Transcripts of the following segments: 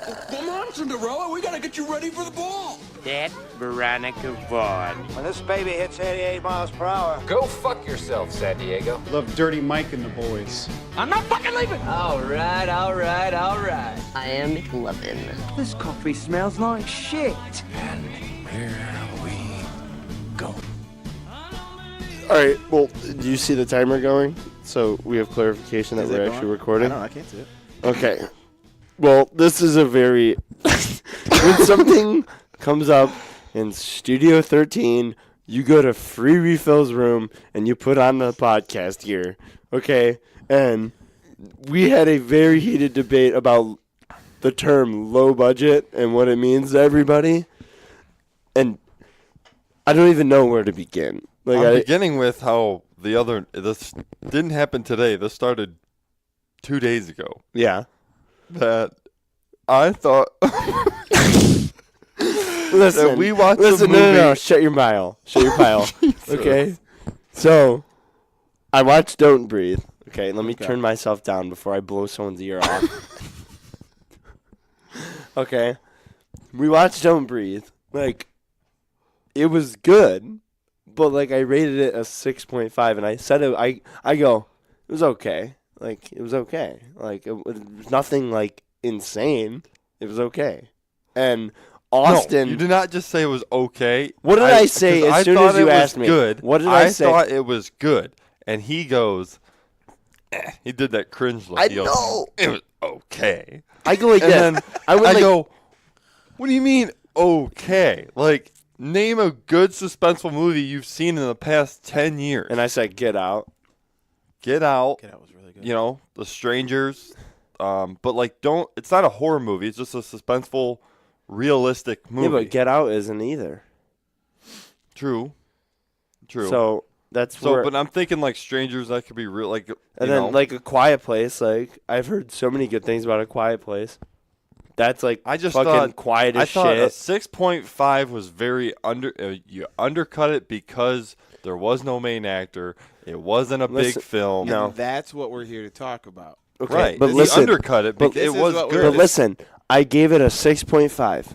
Come on, Cinderella, we gotta get you ready for the ball. That's Veronica Vaughn. When this baby hits 88 miles per hour. Go fuck yourself, San Diego. Love Dirty Mike and the boys. I'm not fucking leaving. All right. I am McLovin. This coffee smells like shit. And here we go. All right. Well, do you see the timer going? So we have clarification that we're actually recording. I can't see it. Okay. Well, this is a very when something comes up in Studio 13, you go to Free Refills room and you put on the podcast gear. Okay? And we had a very heated debate about the term low budget and what it means to everybody. And I don't even know where to begin. I'm beginning with how this didn't happen today. This started 2 days ago. Yeah. That I thought Listen, that we watched listen, a movie. No. Shut your pile. Okay? So, I watched Don't Breathe. Okay, let me turn myself down before I blow someone's ear off. Okay. We watched Don't Breathe. Like, it was good, but, like, I rated it a 6.5, and I said it, I go, it was okay. Like, it was okay. Like, it was nothing, like, insane. It was okay. And Austin... No, you did not just say it was okay. What did I say as soon as you asked me? Good. What did I say? I thought it was good. And he goes... He did that cringe look. I know. It was okay. I go like and that. Then I go, what do you mean okay? Like, name a good suspenseful movie you've seen in the past 10 years. And I said, Get Out. Get Out. Get Out was really good. You know, The Strangers. But, like, it's not a horror movie. It's just a suspenseful, realistic movie. Yeah, but Get Out isn't either. True. So... But I'm thinking like Strangers, that could be real, like. And then like A Quiet Place, like I've heard so many good things about A Quiet Place. That's like I just fucking thought quiet as I thought a shit. 6.5 was very you undercut it because there was no main actor. It wasn't a big film. No. And that's what we're here to talk about. Okay, right, but you listen, undercut it because it was good. But listen, I gave it a 6.5.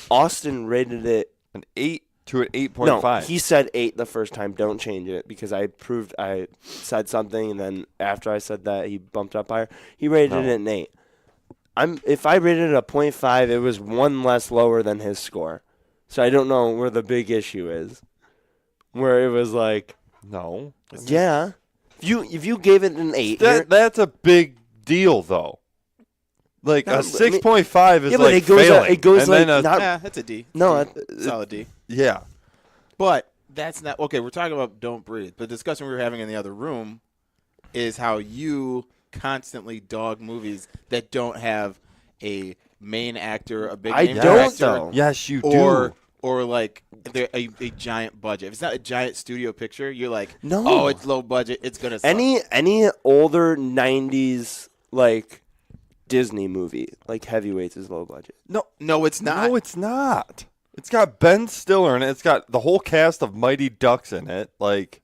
Austin rated it an 8 to an 8.5. No, he said 8 the first time. Don't change it because I said something, and then after I said that, he bumped up higher. He rated it an 8. If I rated it a 0.5, it was one less lower than his score. So I don't know where the big issue is. Where it was like, no, yeah, if you gave it an 8, that's a big deal though. Like a 6.5 is like failing. It goes and like that's a D. No, solid D. Yeah, but that's not okay. We're talking about Don't Breathe. The discussion we were having in the other room is how you constantly dog movies that don't have a main actor, a big name director. Though. Yes, you do. Or like they're a giant budget. If it's not a giant studio picture, you're like, no. Oh, it's low budget. It's gonna suck. Any older 90s like Disney movie like Heavyweights is low budget. No, it's not. No, it's not. It's got Ben Stiller in it. It's got the whole cast of Mighty Ducks in it. Like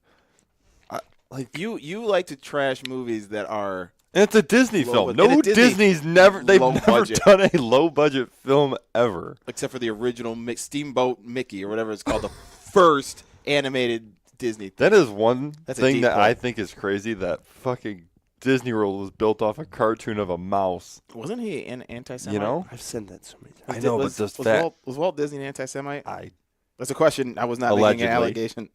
you like to trash movies that are. And it's a Disney film. No, Disney's they've never done a low budget film ever, except for the original Steamboat Mickey or whatever it's called, the first animated Disney thing. That is one thing that I think is crazy. That fucking Disney World was built off a cartoon of a mouse. Wasn't he an anti-Semite? You know, I've said that so many times. I know, but just that was Walt Disney an anti-Semite? That's a question. I was not allegedly making an allegation.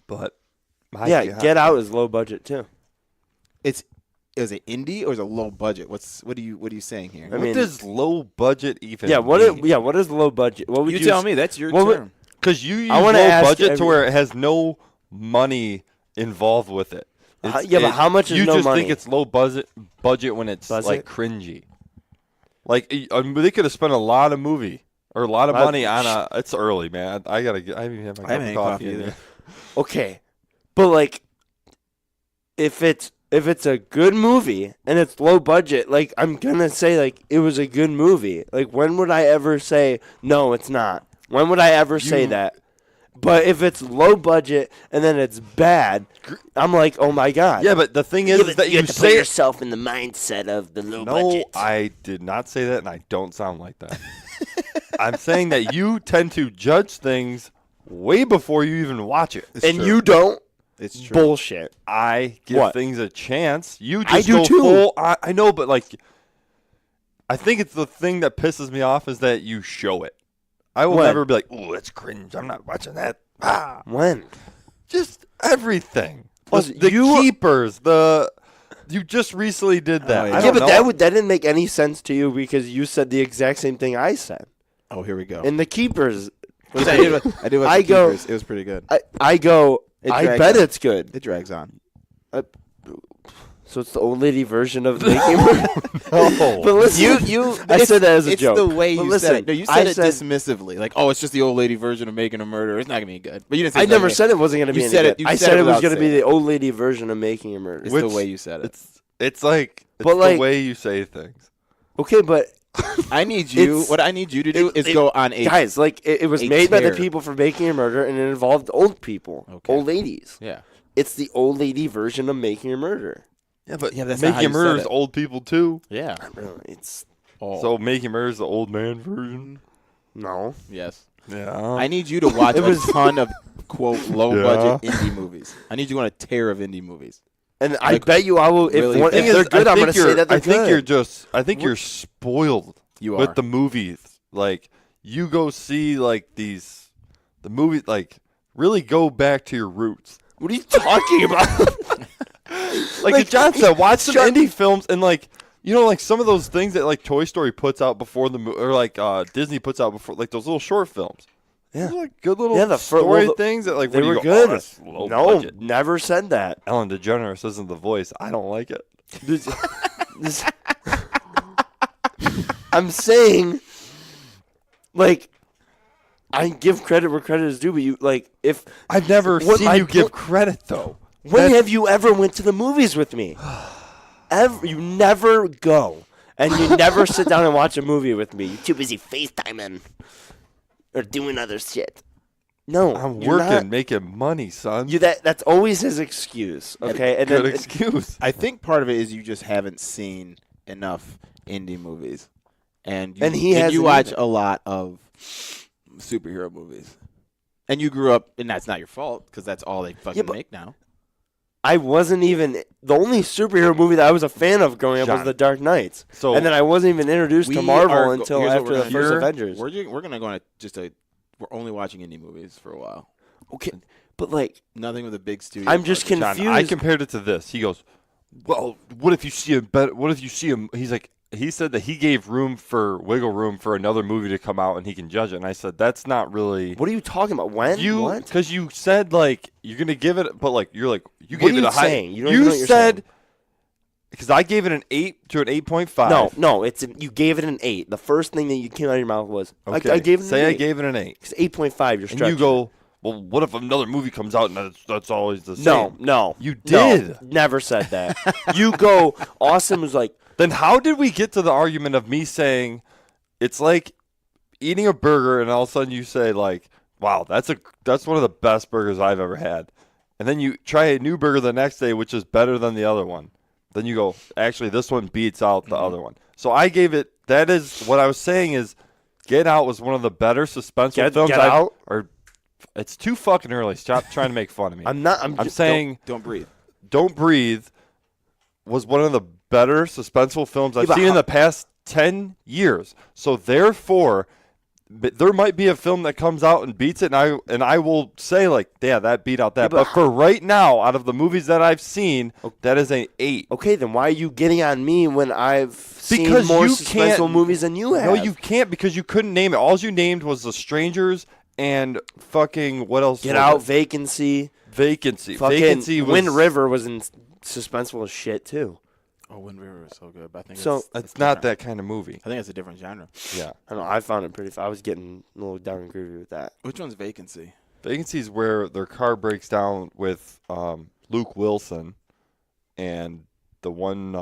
But yeah, God. Get Out is low budget too. Is it indie or is it low budget? What are you saying here? What does low budget even? Yeah, what is low budget? What would you tell me? That's your term. Because you use low budget to where it has no money involved with it. But how much is no money? You just think it's low budget when it's like cringy. Like they could have spent a lot of money on a. It's early, man. I haven't even had my cup of coffee either. Okay, but like, if it's a good movie and it's low budget, like I'm gonna say like it was a good movie. Like when would I ever say no? It's not. When would I ever say that? But if it's low budget and then it's bad, I'm like, oh my god. Yeah, but the thing is, that you have to say put it. yourself in the mindset of the low No, budget. I did not say that, and I don't sound like that. I'm saying that you tend to judge things way before you even watch it. And you don't. It's true. Bullshit. I give What? things a chance. You just I do go too. full. I know, but like, I think it's the thing that pisses me off is that you show it. I will When? never be like, "Oh, that's cringe. I'm not watching that." Ah, When? just everything. Plus, The you- keepers. You just recently did that. Oh, yeah. I Yeah, don't but know. that didn't make any sense to you because you said the exact same thing I said. Oh, here we go. And the keepers, Which I did. I did. With I the go- Keepers. It was pretty good. I go, It I drags bet on. it's good. It drags on. So it's the old lady version of making murder. No. But listen, I said that as a it's joke. the way But you listen, said it. No, you I said it dismissively. Like, oh, it's just the old lady version of making a murder. It's not gonna be good. But you didn't say I it's not never gonna- said it wasn't going to be You any said good. it- you I said said it it was without going to be saying the old lady version of making a murder. It's Which- the way you said it. It's like But, the like- way you say things. Okay, but I need you. It's- What I need you to do is go on a guys, like it was a made by the tear. people for making a murder, and it involved old people, Okay. old ladies. Yeah. It's the old lady version of making a murder. Yeah, but Yeah, that's not how making you said murders it. old people too. Yeah. Really, it's Oh. So making murders the old man version. no. yes. Yeah. I need you to watch It was- a ton of quote low Yeah. budget indie movies. I need you on a tear of indie movies. And I Like, bet you I will. If, really one, bad. if they're good, I'm going to say that they're I think good. you're just. I think you're spoiled You with are. the movies. Like you go see like the movies. Like really go back to your roots. What are you talking about? Like John said, watch some Shut- indie films and like like some of those things that like Toy Story puts out before the or like Disney puts out before, like those little short films. Yeah. Those are, like good little Yeah, the fir- story well, things that like They when you were go, "Oh, good. that's low No, budget." never said that. Ellen DeGeneres isn't the voice. I don't like it. This- I'm saying, like, I give credit where credit is due, but you like if I've never What seen my you give point- credit though. when have you ever went to the movies with me? Ever? You never go, and you never sit down and watch a movie with me. You're too busy FaceTiming or doing other shit. No, I'm you're working, not. making money, son. That's always his excuse. Okay, and Good then excuse. I think part of it is you just haven't seen enough indie movies, and you, And he you hasn't watch either. a lot of superhero movies, and you grew up, and that's not your fault because that's all they fucking but- make now. I wasn't even the only superhero movie that I was a fan of growing up was John. The Dark Knight. So And then I wasn't even introduced to Marvel until here's what after we're the gonna first do. Avengers. We're gonna go on we're only watching indie movies for a while. Okay, but like Nothing with a big studio. I'm just budget. John, confused. I compared it to this. He goes, "Well, what if you see a better? What if you see him?" He's like, he said that he gave wiggle room for another movie to come out and he can judge it. And I said, that's not really What are you talking about? When? What? because you said like you're gonna give it, but like you're like you What gave are it you a high. saying? You don't even know what you're said saying. because I gave it an 8 to an 8.5. No, you gave it an 8. The first thing that you came out of your mouth was Okay. I gave it an Say 8. I gave it an 8, It's 8.5. You're and stretching. you go, well, what if another movie comes out and that's always the same? No. You No, did. never said that. You go. Austin was like, Then how did we get to the argument of me saying it's like eating a burger and all of a sudden you say like, wow, that's one of the best burgers I've ever had. And then you try a new burger the next day, which is better than the other one. Then you go, actually, this one beats out the other one. So I gave it, that is, what I was saying is Get Out was one of the better suspenseful films Get Out? It's too fucking early. Stop trying to make fun of me. I'm not. I'm just- saying Don't breathe. Don't Breathe was one of the better suspenseful films I've but seen in how- the past 10 years. So therefore, there might be a film that comes out and beats it, and I will say like, yeah, that beat out that. Yeah, but but for right now, out of the movies that I've seen, that is an 8. Okay, then why are you getting on me when I've seen Because more you suspenseful can't- movies than you have? No, you can't because you couldn't name it. All you named was The Strangers and fucking what else? Get was Out, it? Vacancy. Vacancy. Fucking Vacancy was. Wind River was in suspenseful as shit too. Oh, Wind River is so good, but I think So- It's not that kind of movie. I think it's a different genre. Yeah. I don't know. I found it pretty. I was getting a little down and groovy with that. Which one's Vacancy? Vacancy is where their car breaks down with Luke Wilson and the one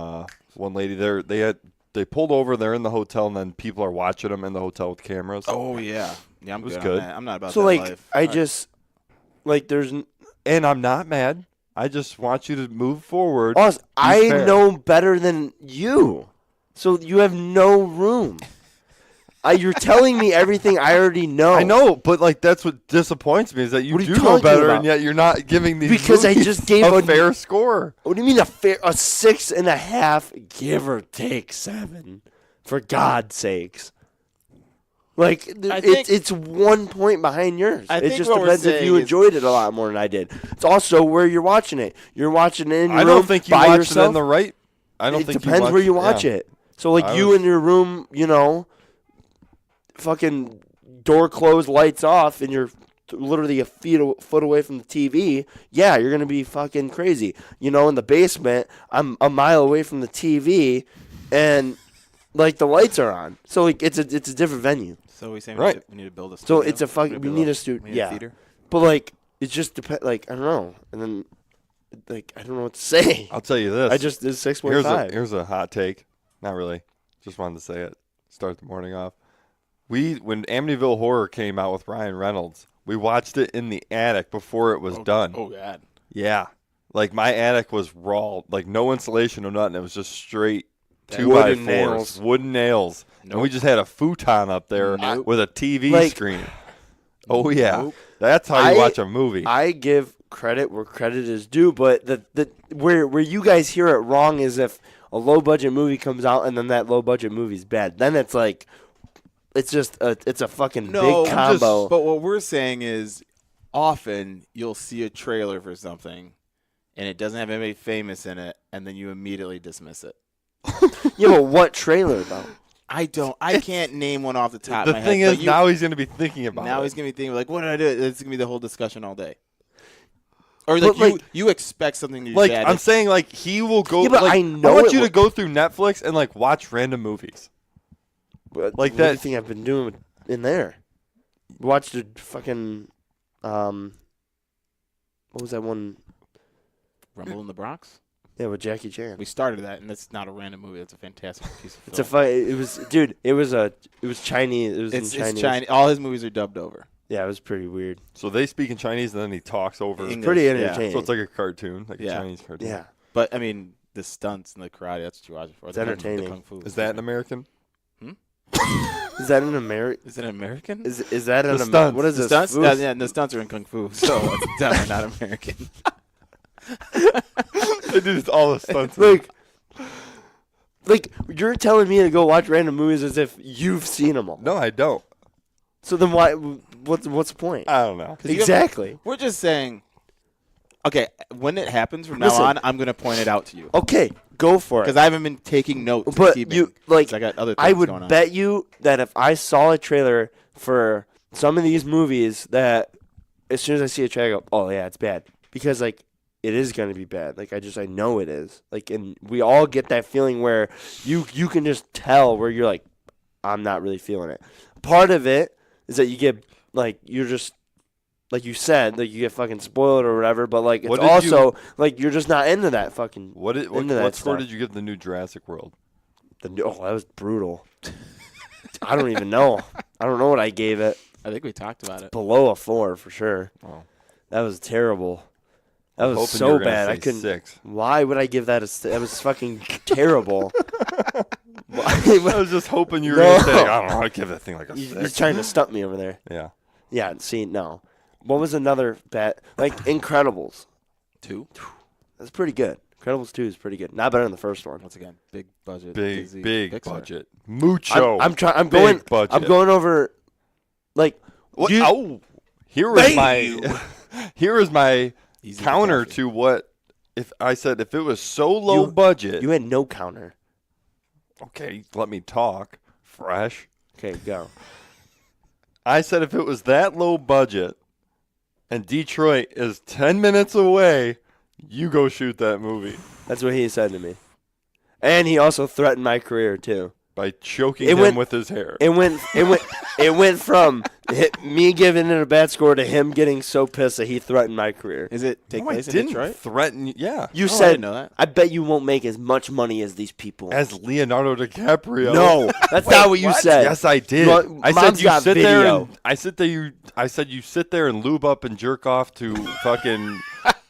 lady there. They pulled over. They're in the hotel, and then people are watching them in the hotel with cameras. Oh yeah, yeah. I'm was good. good. On that. I'm not about So that like, life. I All right. just Like, there's. And I'm not mad. I just want you to move forward. Us, I fair. know better than you. So you have no room. You're telling me everything I already know. I know, but like that's what disappoints me is that you What are you do know talking better, about? and yet you're not giving these Because I movies just gave a a- fair score. What do you mean a 6.5, give or take 7? For God's sakes. Like, it's 1 point behind yours. I It think just what we're depends if saying you is- enjoyed it a lot more than I did. It's also where you're watching it. You're watching it in your I room don't think you by watched yourself. it in the right. I don't It think depends where you watch yeah. it. So, like, I you was- in your room, fucking door closed, lights off, and you're literally a foot away from the TV, yeah, you're going to be fucking crazy. In the basement, I'm a mile away from the TV, and, like, the lights are on. So, like, it's a different venue. So we saying Right. we need to build a So studio? it's a fucking, we need a studio. We need a Yeah. theater? But, like, it just depends, like, I don't know. And then, like, I don't know what to say. I'll tell you this. It's 6.5. Here's a hot take. Not really. Just wanted to say it. Start the morning off. When Amityville Horror came out with Ryan Reynolds, we watched it in the attic before it was done. Oh God. Yeah. Like my attic was raw, like no insulation, no nothing. It was just straight 2x4s, Wooden nails. wooden nails. And we just had a futon up there with a TV Like- screen. Oh yeah. Nope. That's how you watch a movie. I give credit where credit is due, but where you guys hear it wrong is if a low budget movie comes out and then that low budget movie's bad. Then it's like it's a fucking big combo. But what we're saying is, often you'll see a trailer for something, and it doesn't have anybody famous in it, and then you immediately dismiss it. Yeah, but what trailer though? I can't name one off the top the of my thing head. is, now he's going to be thinking about now it. he's gonna be thinking like, what did I do? It's gonna be the whole discussion all day. Or like, But, you expect something to be like bad. I'm saying, like he will go. Yeah, but like, I know want it you to will- go through Netflix and like watch random movies. Like Like what that- do you think I've been doing in there? Watched the fucking what was that one? Rumble in the Bronx. Yeah, with Jackie Chan. We started that, and that's not a random movie. It's a fantastic piece of film. It's a fight. It was, dude. It was Chinese. It was in It's Chinese. Chinese. All his movies are dubbed over. Yeah, it was pretty weird. So they speak in Chinese and then he talks over. English, Pretty yeah. entertaining. So it's like a cartoon, like Yeah. a Chinese cartoon. Yeah, But I mean, the stunts and the karate. That's what you watch it for. It's The kung- entertaining. The kung fu. Is that an American? is that an American? Is it American? Is that an The stunts. What is the this? stunts? Food? Yeah, the stunts are in kung fu, so it's definitely not American. They did all the stunts. Like you're telling me to go watch random movies as if you've seen them all. No, I don't. So then why? What's the point? I don't know. 'Cause you Exactly. We're just saying. Okay, when it happens from Listen. now on, I'm going to point it out to you Okay, go for it. because I haven't been taking notes. But keeping, you like 'cause I got other things I going on. would bet you that if I saw a trailer for some of these movies, that as soon as I see a trailer, I go, "Oh yeah, it's bad," because like it is going to be bad. Like I know it is. Like, and we all get that feeling where you can just tell where you're like, I'm not really feeling it. Part of it is that you get like you're just. Like you said, like you get fucking spoiled or whatever, but like it's What did also like you're just not into that fucking. What into that score stuff. did you give the new Jurassic World? That was brutal. I don't even know. I don't know what I gave it. I think we talked about it. Below a 4 for sure. Oh. That was terrible. That was Hoping you so were gonna bad. I say couldn't. 6. Why would I give that that was fucking terrible. I was just hoping you were No. going to say, I don't know, I'd give that thing like a He's 6. trying to stump me over there. Yeah. Yeah. See, no. What was another bad? Like Incredibles. 2. That's pretty good. Incredibles 2 is pretty good. Not better than the first one. Once again, big budget. Big, Disney, big Pixar. budget. Mucho. I'm trying. I'm big going. budget. I'm going over. Like. What? you- Oh, here is my here is my Easy counter coffee. to what if I said if it was so low budget. You had no counter. Okay, let me talk. Fresh. Okay, go. I said if it was that low budget and Detroit is 10 minutes away, you go shoot that movie. That's what he said to me. And he also threatened my career too. by choking It him went- with his hair. It went from me giving it a bad score to him getting so pissed that he threatened my career. Is it take No, I place in didn't Detroit? threaten. Yeah, You I said, didn't know that. I bet you won't make as much money as these people. as Leonardo DiCaprio. No, that's not what you said. Yes, I did. Well, I said Mom's you got sit there. video. And, I said you sit there and lube up and jerk off to fucking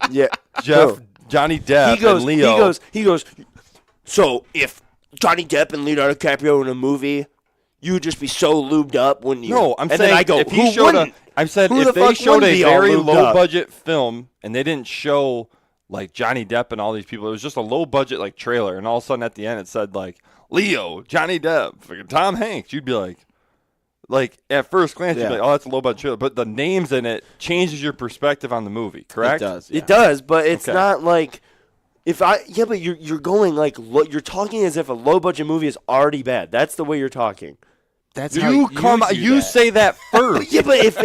Yeah, Jeff, No. Johnny Depp, He goes. and Leo. He goes. So if Johnny Depp and Leonardo DiCaprio in a movie, you would just be so lubed up, wouldn't you? No, I'm and saying then I go, if he who showed wouldn't? I said Who if the they fuck showed wouldn't a be all very lubed low up? budget film and they didn't show like Johnny Depp and all these people, it was just a low budget like trailer, and all of a sudden at the end it said like Leo, Johnny Depp, fucking Tom Hanks, you'd be like at first glance you'd Yeah. be like, oh, that's a low budget trailer, but the names in it changes your perspective on the movie, correct? It does. Yeah. It does, but it's Okay. not like but you're going like you're talking as if a low budget movie is already bad. That's the way you're talking. That's You how say that first. Yeah, but if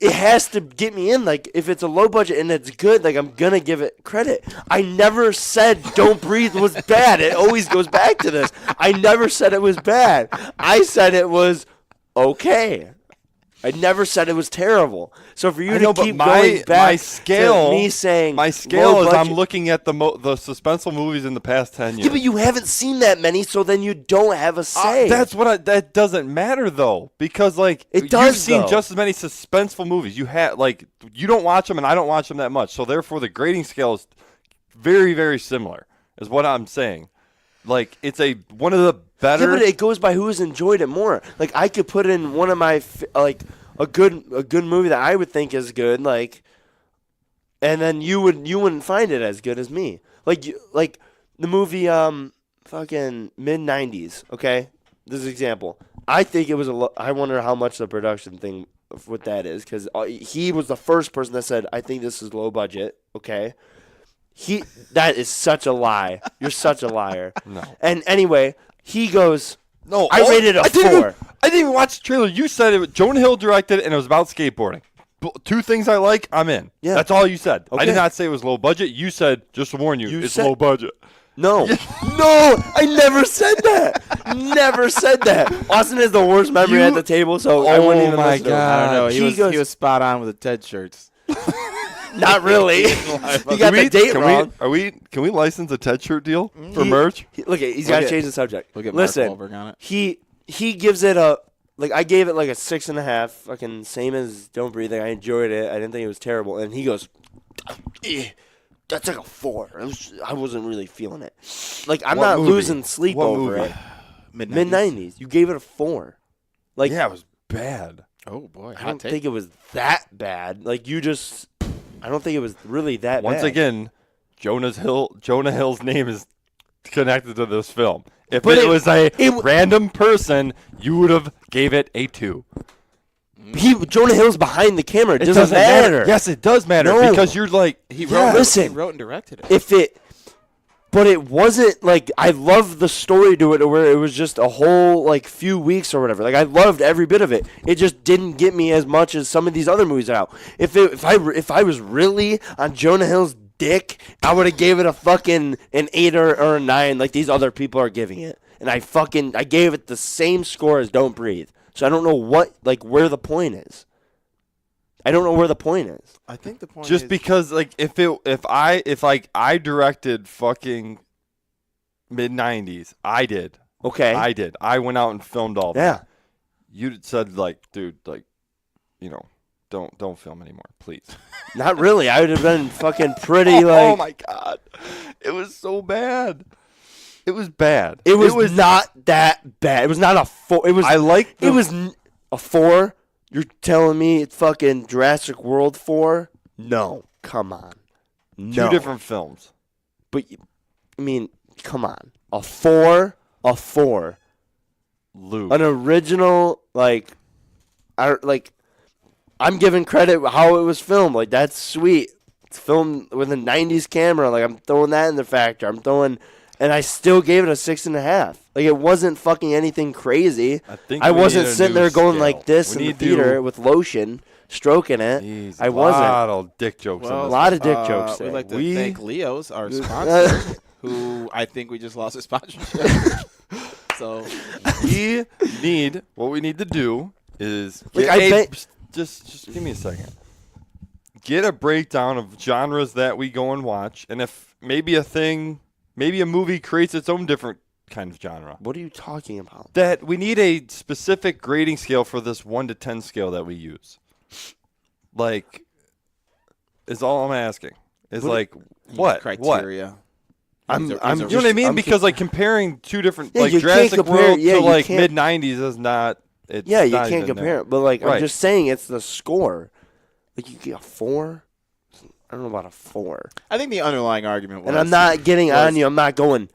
it has to get me in, like if it's a low budget and it's good, like I'm gonna give it credit. I never said Don't Breathe was bad. It always goes back to this. I never said it was bad. I said it was okay. I never said it was terrible. So for you I to know, but keep my going back scale, to me saying my scale low is budget, I'm looking at the suspenseful movies in the past 10 years. yeah, but you haven't seen that many, so then you don't have a say. That's what that doesn't matter though, because like It you've does, seen though. just as many suspenseful movies. You you don't watch them and I don't watch them that much, so therefore the grading scale is very very similar. Is what I'm saying. Like it's one of the better. Yeah, but it goes by who's enjoyed it more. Like I could put in one of my a good movie that I would think is good, like, and then you wouldn't find it as good as me. Like the movie fucking mid-90s. Okay, this is an example. I think it was I wonder how much the production thing with that is, because he was the first person that said I think this is low budget. Okay. That is such a lie. You're such a liar. No. And anyway, he goes, No, I rated it a 4. I didn't even watch the trailer. You said it. Jonah Hill directed it, and it was about skateboarding. Two things I like, I'm in. Yeah. That's all you said. I Okay. did not say it was low budget. You said, just to warn you, it's said- low budget. No. No, I never said that. Never said that. Austin has the worst memory at the table, so I wouldn't even my listen to him. I don't know. He goes, was spot on with the TED shirts. not really. You got the date wrong. Can we license a TED shirt deal for merch? Look, he's got to at- change the subject. Look at Mark Listen, Wahlberg on it. he gives it a, like, I gave it like a 6.5, fucking same as Don't Breathe. Like, I enjoyed it. I didn't think it was terrible. And he goes, that's like a 4. I wasn't really feeling it. Like, I'm What not movie? losing sleep What over movie? it. Mid-90s. You gave it a 4. Like, Yeah, it was bad. Oh boy, I don't think it was that bad. Like, I don't think it was really that Once bad. again, Jonah Hill's name is connected to this film. If But it was a it- random person, you would have gave it a 2. Jonah Hill's behind the camera. It doesn't matter. Yes, it does matter No. because you're like he Yeah. wrote. Listen. He wrote and directed it. But it wasn't like, I loved the story to it, where it was just a whole like few weeks or whatever. Like, I loved every bit of it. It just didn't get me as much as some of these other movies out. If I was really on Jonah Hill's dick, I would have gave it a fucking an 8 or a 9, like these other people are giving it. And I gave it the same score as Don't Breathe. So I don't know where the point is. I don't know where the point is. I think the point just is, because like if I directed fucking mid-90s, I did. Okay. I did. I went out and filmed all that. Yeah. You said like, dude, like, you know, don't film anymore, please. Not really. I would have been fucking pretty like. Oh my god, it was so bad. It was bad. It was not that bad. It was not a 4. It was. I like. It was a 4. You're telling me it's fucking Jurassic World 4? No, come on. No. Two different films. But I mean, come on. A 4. Luke. An original I'm giving credit how it was filmed. Like, that's sweet. It's filmed with a 90s camera. Like, I'm throwing that in the factor. And I still gave it a 6.5. Like, it wasn't fucking anything crazy. I wasn't sitting there going like this in the theater with lotion, stroking it. Jeez, I wasn't. A lot of dick jokes. well, in a this. lot of dick jokes We'd there. like to thank Leo's, our Uh, sponsor, who I think we just lost a sponsorship. So what we need to do is Like, get I a- bet- just give me a second. Get a breakdown of genres that we go and watch, and if maybe a movie creates its own different kind of genre. What are you talking about? That we need a specific grading scale for this 1 to 10 scale that we use. Like, is all I'm asking. Is like what criteria? I'm You know what I mean? I'm Because like comparing two different Yeah, like you can't Jurassic compare- World yeah, to you like can't- mid '90s is not. It's Yeah, you not can't even compare there. it. But like, Right. I'm just saying, it's the score. Like, you get a 4. I don't know about a 4. I think the underlying argument was, And I'm not getting on you. I'm not going.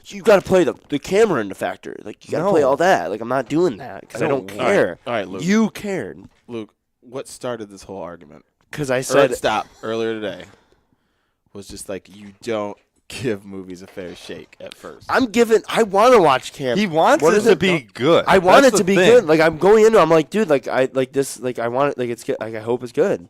You got to play the camera into factor. Like, you got to play all that. Like, I'm not doing that because I don't care. All right, Luke. You cared Luke, what started this whole argument? because I said Stop earlier today was just like you don't give movies a fair shake at first. I want to watch camp. He wants What it is to be good. I want That's it to the be thing. good. Like, I'm going into. I'm like, dude. Like, I like this. Like, I want it. Like, it's good. Like, I hope it's good.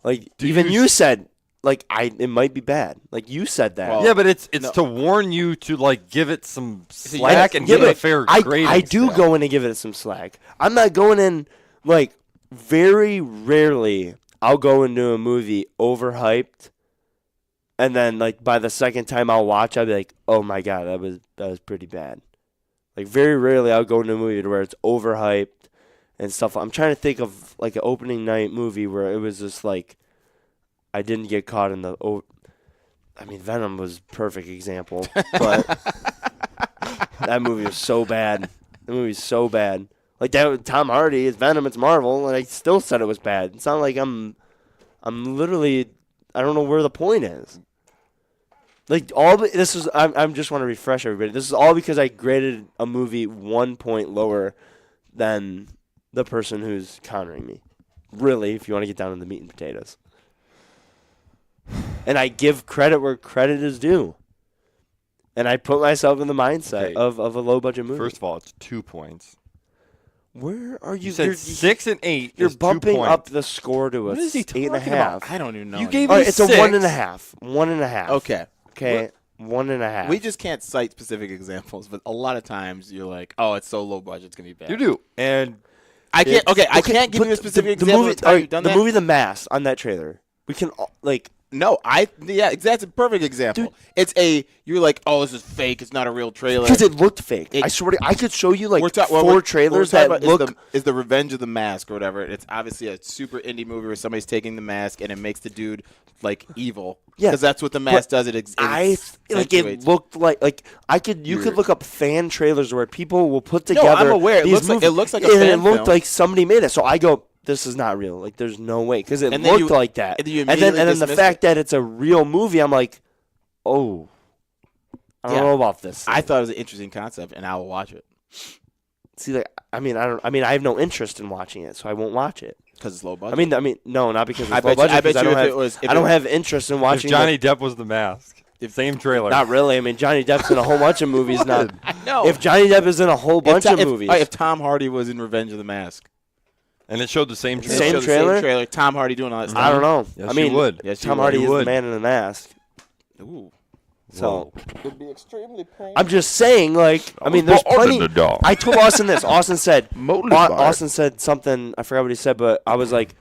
Like, even you said. Like, it might be bad. Like, you said that. Well, Yeah, but it's no. to warn you to like give it some slack and Yeah, give it a but fair grading. I do scale. go in and give it some slack. I'm not going in, like, very rarely I'll go into a movie overhyped, and then, like, by the second time I'll watch, I'll be like, oh my God, that was pretty bad. Like, very rarely I'll go into a movie to where it's overhyped and stuff. I'm trying to think of, like, an opening night movie where it was just, like, I didn't get caught in the. I mean, Venom was a perfect example, but that movie was so bad. The movie's so bad. Like that, Tom Hardy is Venom. It's Marvel, and I still said it was bad. It's not like I'm literally. I don't know where the point is. Like this is. I'm just want to refresh everybody. This is all because I graded a movie 1 point lower than the person who's countering me. Really, if you want to get down to the meat and potatoes. And I give credit where credit is due. And I put myself in the mindset Okay. of a low budget movie. First of all, it's 2 points. Where are you? You said you're, 6 and 8. You're is 2 bumping points. up the score to a What is he 8.5. talking about? I don't even know. You gave All me right, it's 6. a 1.5. 1.5. Okay. Okay. 1.5. We just can't cite specific examples, but a lot of times you're like, "Oh, it's so low budget, it's gonna be bad." You do, and I can't. Okay, I Okay, can't give but you a specific the example movie, of the time all right, you've done the that. movie The Mask on that trailer. We can like. No, that's a perfect example. Dude. It's you're like, oh, this is fake. It's not a real trailer. Because it looked fake. It- I swear to I could show you like What 4 trailers we're that talking about look. is the Revenge of the Mask or whatever. It's obviously a super indie movie where somebody's taking the mask and it makes the dude like evil. Yeah, because that's what the mask but does. It like accentuates. it looked like I could you could look up fan trailers where people will put No, together. I'm aware. It these looks like a and fan it looked film. like somebody made it. So I go, this is not real. Like there's no way because it And then looked you- like that. and then you and immediately then the dismiss fact it. that it's a real movie, I'm like, oh, I don't Yeah. know about this. I thought it was an interesting concept, and I will watch it See, like I have no interest in watching it, so I won't watch it. because it's low budget. I mean, no, not because it's I low bet you- budget. I bet 'cause you don't if have, it was- if I don't it- have interest in if watching. Johnny Depp was the mask, same trailer. Not really. I mean, Johnny Depp's in a whole bunch of movies now. no. If Johnny Depp is in a whole bunch of movies, If Tom Hardy was in Revenge of the Mask, And it showed the same They trailer. Same showed the trailer? trailer. Tom Hardy doing all that stuff. I don't know. Yes, I mean, you would. Yes, you Tom would. Hardy You is would. the man in the mask. Ooh. So Would be extremely painful. I'm just saying, like, I mean, there's plenty. I told Austin this. Austin said, Austin said something. I forgot what he said, but I was like,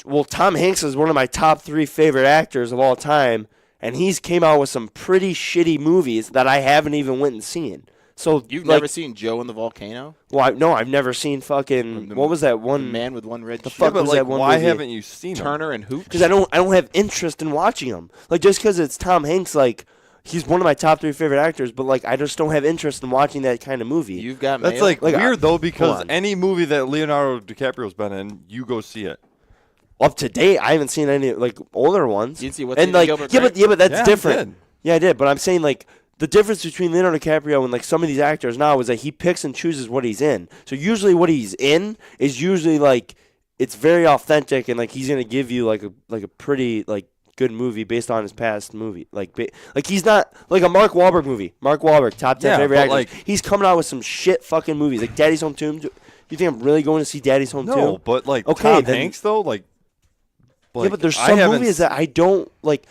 well, Tom Hanks is one of my top 3 favorite actors of all time, and he's came out with some pretty shitty movies that I haven't even went and seen. So You've like, never seen Joe and the Volcano? Well, no, I've never seen fucking. What was that The one? Man with One Red The Shoe. fuck but was like, that one why movie? haven't you seen them? Turner and Hooch? Because I don't have interest in watching them. Like just because it's Tom Hanks, like he's one of my top 3 favorite actors, but like I just don't have interest in watching that kind of movie. You've got That's mail? like Like, weird though hold because on. any movie that Leonardo DiCaprio's been in, you go see it. Up to date, I haven't seen any like older ones. You didn't see What's and Eating like Gilbert yeah, Grape? but that's Yeah, I different. did. Yeah, I did, but I'm saying like the difference between Leonardo DiCaprio and like some of these actors now is that he picks and chooses what he's in. So usually what he's in is usually like it's very authentic and like he's gonna give you like a pretty like good movie based on his past movie. Like he's not like a Mark Wahlberg movie. Mark Wahlberg, top 10 Yeah, favorite but, actors. like- He's coming out with some shit fucking movies like Daddy's Home 2. Do you think I'm really going to see Daddy's Home 2? No, but like Okay, Tom then- Hanks though, like yeah, but there's I some haven't movies that I don't like.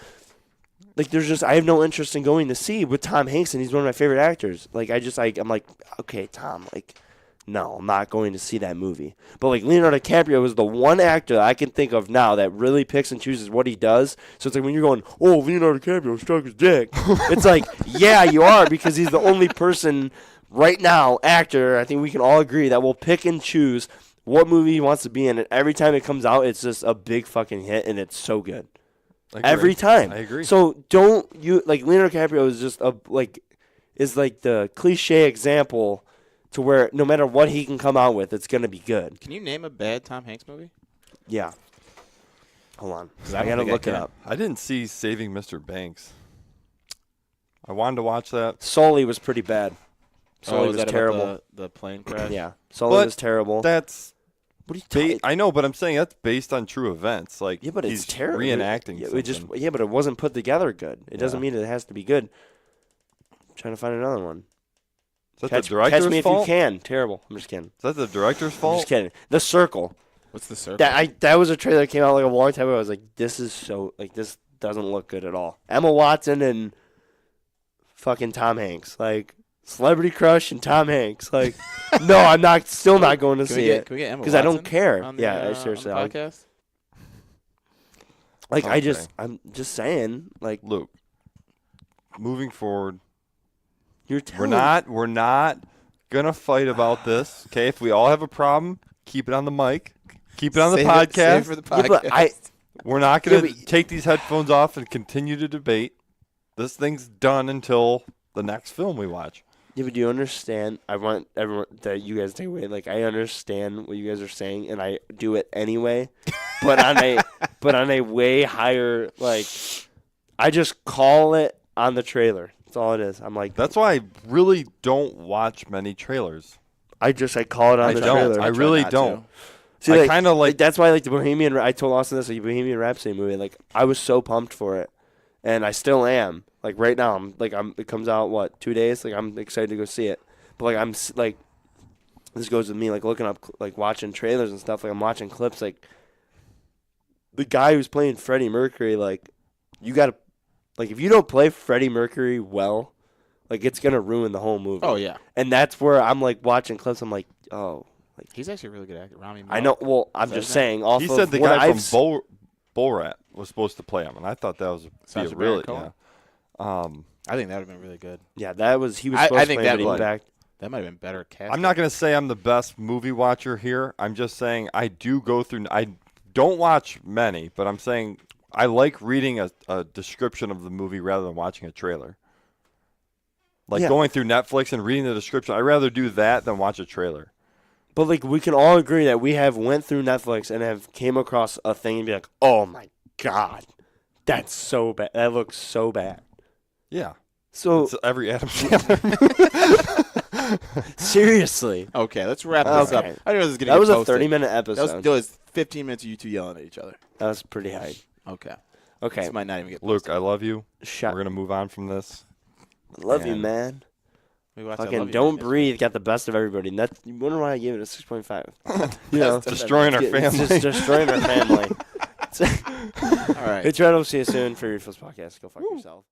like there's just I have no interest in going to see with Tom Hanks, and he's one of my favorite actors. Like I'm like, okay, Tom, like, no, I'm not going to see that movie. But like Leonardo DiCaprio is the one actor that I can think of now that really picks and chooses what he does. So it's like when you're going, oh, Leonardo DiCaprio struck his dick. It's like, yeah, you are, because he's the only person right now, actor, I think we can all agree, that will pick and choose what movie he wants to be in. And every time it comes out, it's just a big fucking hit, and it's so good. Every time. I agree. So don't you like Leonardo DiCaprio is just is like the cliche example to where no matter what he can come out with, it's gonna be good. Can you name a bad Tom Hanks movie? Yeah. Hold on. I I gotta look it up. I didn't see Saving Mr. Banks. I wanted to watch that. Sully was pretty bad. Sully was was that terrible. about the plane crash? Yeah. Sully But was terrible. That's What are you talking? I know, but I'm saying that's based on true events. Like, Yeah, but he's it's terrible. reenacting Yeah, something. but it wasn't put together good. It doesn't Yeah. mean it has to be good. I'm trying to find another one. Is that Catch the director's me if fault? you can. Terrible. I'm just kidding. Is that the director's I'm fault? just kidding. The Circle. What's the circle? That was a trailer that came out like a long time ago. I was like, this is so this doesn't look good at all. Emma Watson and fucking Tom Hanks, like celebrity crush and Tom Hanks. Like, no, I'm still not going to see it Can we get Emma because I don't Watson care. on the, Yeah, on seriously. the podcast. Like, Okay. I'm just saying. Like, Luke, moving forward, you're telling we're not gonna fight about this. Okay, if we all have a problem, keep it on the mic, keep it on the Save podcast. Save it for the Yeah, podcast. but We're not gonna Yeah, but- take these headphones off and continue to debate. This thing's done until the next film we watch. Yeah, but do you understand? I want everyone that you guys take away. Like, I understand what you guys are saying, and I do it anyway. But on a way higher, like, I just call it on the trailer. That's all it is. I'm like, That's why I really don't watch many trailers. I call it on I the don't. trailer. I try really not don't. See, I like, kinda like- that's why like the Bohemian. I told Austin this, like Bohemian Rhapsody movie. Like, I was so pumped for it, and I still am. Like right now, it comes out what 2 days. Like, I'm excited to go see it. But like this goes with me like looking up like watching trailers and stuff. Like, I'm watching clips. Like, the guy who's playing Freddie Mercury. Like, you gotta like if you don't play Freddie Mercury well, like it's gonna ruin the whole movie. Oh yeah, And that's where I'm like watching clips. I'm like, oh. he's actually a really good actor. Rami I Malek. know. Well, I'm Is that just his saying. Off He of said the what guy I've from Borat was supposed to play him, and I thought that was Sacha be a really Baron yeah. I think that would have been really good. Yeah, that was he was I supposed think to play, that but he would- back. That might have been better cast. I'm not going to say I'm the best movie watcher here. I'm just saying I do go through. I don't watch many, but I'm saying I like reading a description of the movie rather than watching a trailer. Like Yeah. going through Netflix and reading the description. I'd rather do that than watch a trailer. But like we can all agree that we have went through Netflix and have came across a thing and be like, oh my god, that's so bad. That looks so bad. Yeah. So It's every Adam Sandler. seriously, Okay, let's wrap this up. Okay. I know this is going to that was a posted. 30-minute episode. That was 15 minutes of you two yelling at each other. That was pretty high. Okay. Okay, This might not even get Luke, posted. I love you. shut. We're going to move on from this. Love you, and- man. We watched I Love Fucking You Don't Man Breathe got the best of everybody. And you wonder why I gave it a 6.5. You know, Destroying our it's family. just destroying our family. yesterday. All right. Hey, Trent, we'll see you soon for your first podcast. Go fuck yourself.